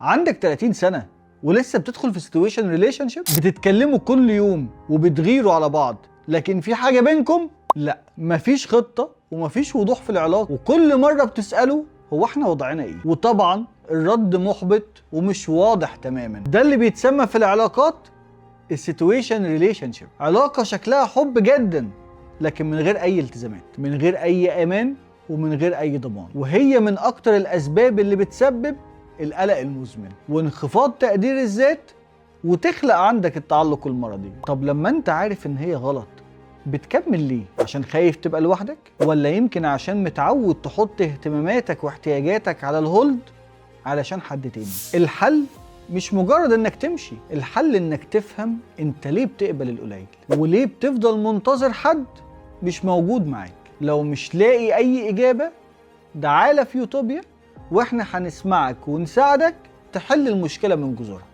عندك 30 سنة ولسه بتدخل في سيتويشن ريليشن شيب، بتتكلموا كل يوم وبتغيروا على بعض، لكن في حاجة بينكم؟ لا، مفيش خطة ومفيش وضوح في العلاقة، وكل مرة بتسألوا هو احنا وضعنا ايه؟ وطبعا الرد محبط ومش واضح تماما. ده اللي بيتسمى في العلاقات السيتويشن ريليشن شيب. علاقة شكلها حب جدا لكن من غير اي التزامات، من غير اي امان ومن غير اي ضمان، وهي من اكتر الاسباب اللي بتسبب القلق المزمن وانخفاض تقدير الذات وتخلق عندك التعلق المرضي. طب لما انت عارف ان هي غلط بتكمل ليه؟ عشان خايف تبقى لوحدك؟ ولا يمكن عشان متعود تحط اهتماماتك واحتياجاتك على الهولد علشان حد تاني؟ الحل مش مجرد انك تمشي، الحل انك تفهم انت ليه بتقبل القليل وليه بتفضل منتظر حد مش موجود معاك. لو مش لاقي اي اجابة تعالى في يوتوبيا واحنا هنسمعك ونساعدك تحل المشكلة من جذورها.